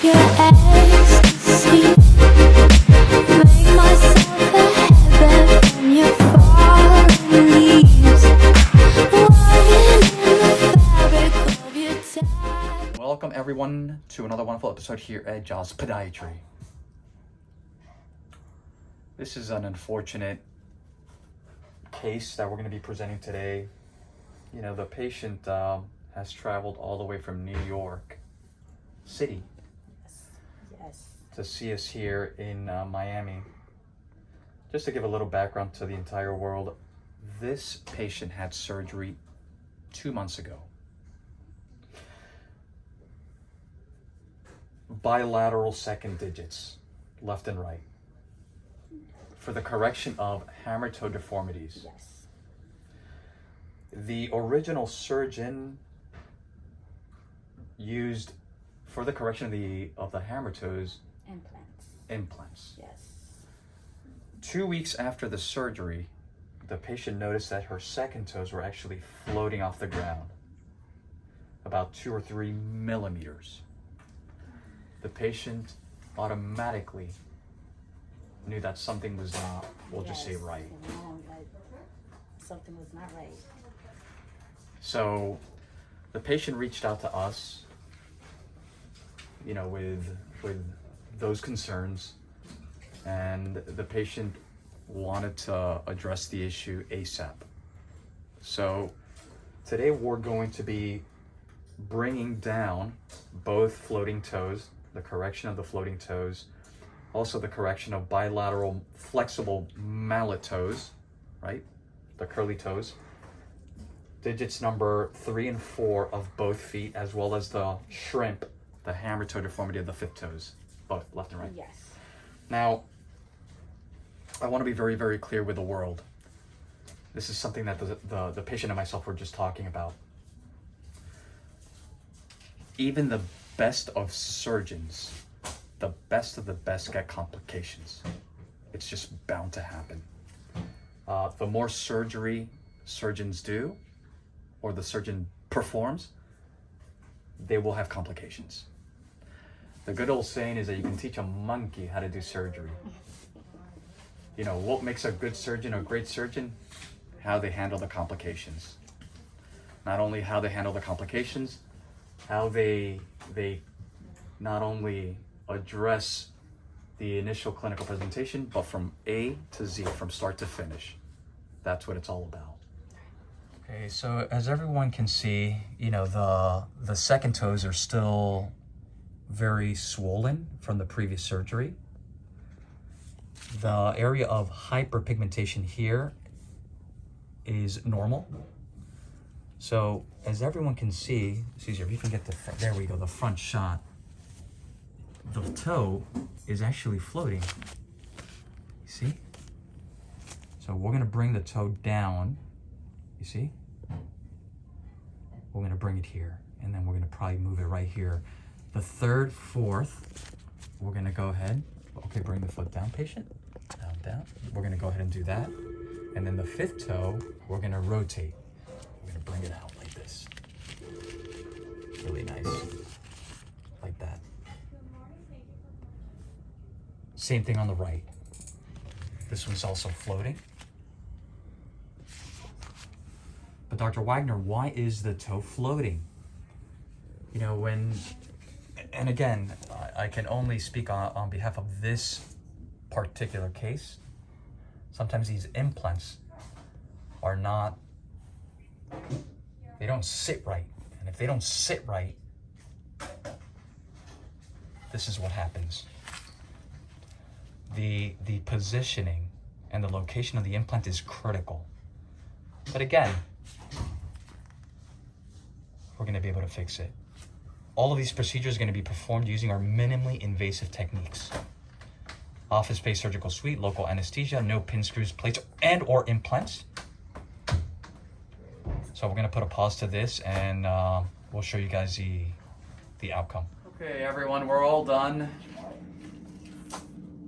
Your ecstasy, make myself a heaven from your falling leaves, woven in the fabric of your time. Welcome everyone to another wonderful episode here at Doctors of Podiatry. This is an unfortunate case that we're going to be presenting today. You know, the patient has traveled all the way from New York City to see us here in Miami. Just to give a little background to the entire world, this patient had surgery 2 months ago. Bilateral second digits, left and right, for the correction of hammer toe deformities. Yes. The original surgeon used, for the correction of the hammer toes, implants. Yes. 2 weeks after the surgery, the patient noticed that her second toes were actually floating off the ground, about 2 or 3 millimeters. The patient automatically knew that something was not, we'll just say, right. Wrong, like something was not right. So the patient reached out to us, you know, with those concerns, and the patient wanted to address the issue ASAP. So today we're going to be bringing down both floating toes, the correction of the floating toes, also the correction of bilateral flexible mallet toes, right? The curly toes. Digits number 3 and 4 of both feet, as well as the shrimp, the hammer toe deformity of the fifth toes, both left and right. Yes. Now, I want to be very, very clear with the world. This is something that the patient and myself were just talking about. Even the best of surgeons, the best of the best, get complications. It's just bound to happen. The more surgery surgeons do, or the surgeon performs, they will have complications. The good old saying is that you can teach a monkey how to do surgery. You know, what makes a good surgeon a great surgeon? How they handle the complications. Not only how they handle the complications, how they not only address the initial clinical presentation, but from A to Z, from start to finish. That's what it's all about. Okay, so as everyone can see, you know, the second toes are still very swollen from the previous surgery. The area of hyperpigmentation here is normal. So as everyone can see, Caesar, if you can get the front, there we go, the front shot. The toe is actually floating. You see? So we're gonna bring the toe down. You see? We're gonna bring it here, and then we're gonna probably move it right here. The third, fourth, we're gonna go ahead. Okay, bring the foot down, patient. Down, down. We're gonna go ahead and do that. And then the fifth toe, we're gonna rotate. We're gonna bring it out like this. Really nice. Like that. Same thing on the right. This one's also floating. But Dr. Wagner, why is the toe floating? You know, and again, I can only speak on behalf of this particular case. Sometimes these implants are not, they don't sit right. And if they don't sit right, this is what happens. The positioning and the location of the implant is critical. But again, we're going to be able to fix it. All of these procedures are going to be performed using our minimally invasive techniques. Office-based surgical suite, local anesthesia, no pin screws, plates, and or implants. So we're going to put a pause to this, and we'll show you guys the outcome. Okay, everyone, we're all done.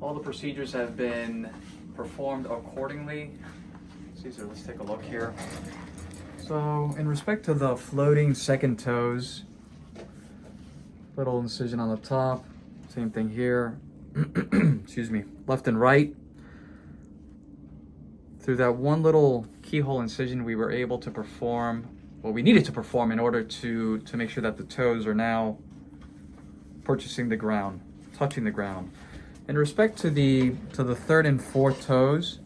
All the procedures have been performed accordingly. Caesar, let's take a look here. So in respect to the floating second toes, little incision on the top, Same thing here. Excuse me. Left and right. Through that one little keyhole incision, we were able to perform what we needed to perform in order to make sure that the toes are now touching the ground. In respect to the third and fourth toes,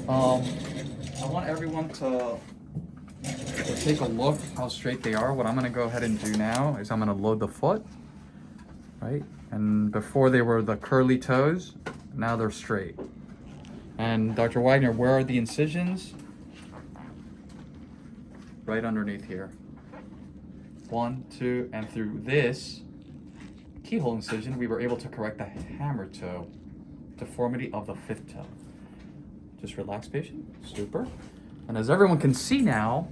I want everyone to take a look how straight they are. What I'm gonna go ahead and do now is I'm gonna load the foot, right? And before they were the curly toes, now they're straight. And Dr. Wagner, where are the incisions? Right underneath here. 1, 2, and through this keyhole incision, we were able to correct the hammer toe deformity of the fifth toe. Just relax, patient. Super. And as everyone can see now,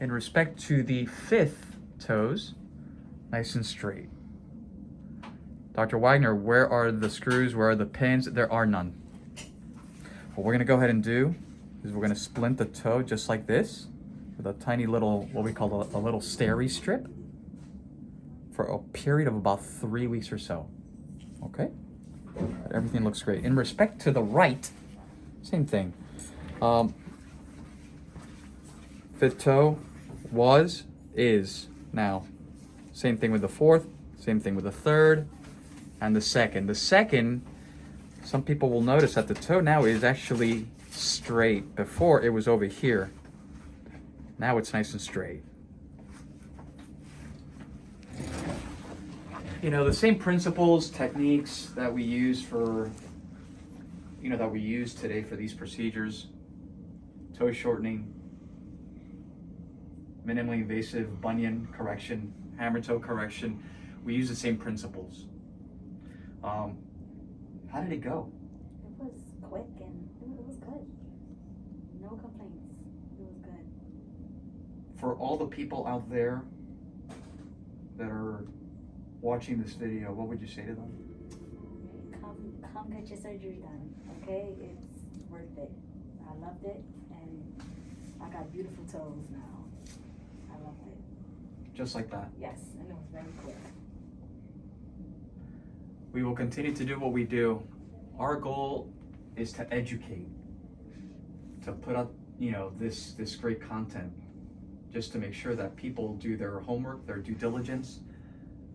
in respect to the fifth toes, nice and straight. Dr. Wagner, where are the screws? Where are the pins? There are none. What we're gonna go ahead and do is we're gonna splint the toe just like this with a tiny little, what we call a little steri strip for a period of about 3 weeks or so. Okay? But everything looks great. In respect to the right, same thing. Fifth toe is now. Same thing with the fourth, same thing with the third, and the second. The second, some people will notice that the toe now is actually straight. Before it was over here. Now it's nice and straight. You know, the same principles, techniques that we use today for these procedures, toe shortening, minimally invasive bunion correction, hammer toe correction, we use the same principles. How did it go? It was quick and it was good. No complaints. It was good. For all the people out there that are watching this video, what would you say to them? Come get your surgery done, okay? It's worth it. I loved it, and I got beautiful toes now. I loved it. Just like that. Yes, and it was very quick. We will continue to do what we do. Our goal is to educate, to put up, this great content, just to make sure that people do their homework, their due diligence.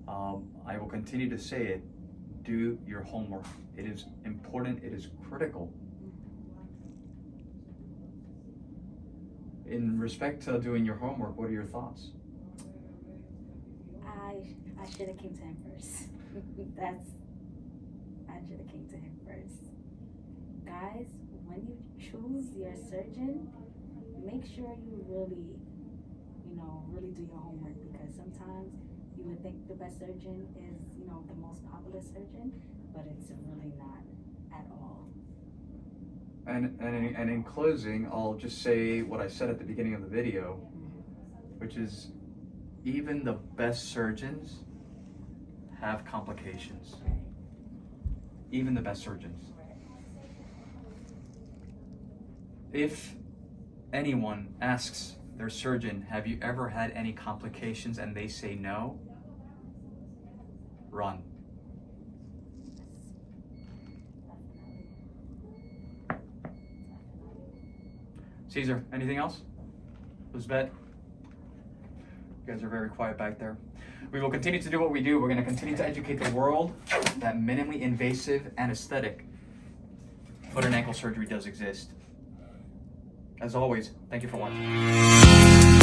I will continue to say it, do your homework. It is important, it is critical. In respect to doing your homework, what are your thoughts? I should have came to him first. I should have came to him first. Guys, when you choose your surgeon, make sure you really do your homework, because sometimes you would think the best surgeon is, the most popular surgeon, but it's really not at all. And in closing, I'll just say what I said at the beginning of the video, which is even the best surgeons have complications. Even the best surgeons. If anyone asks their surgeon, have you ever had any complications, and they say no, run. Caesar, anything else? Lisbeth? You guys are very quiet back there. We will continue to do what we do. We're going to continue to educate the world that minimally invasive anesthetic foot and ankle surgery does exist. As always, thank you for watching.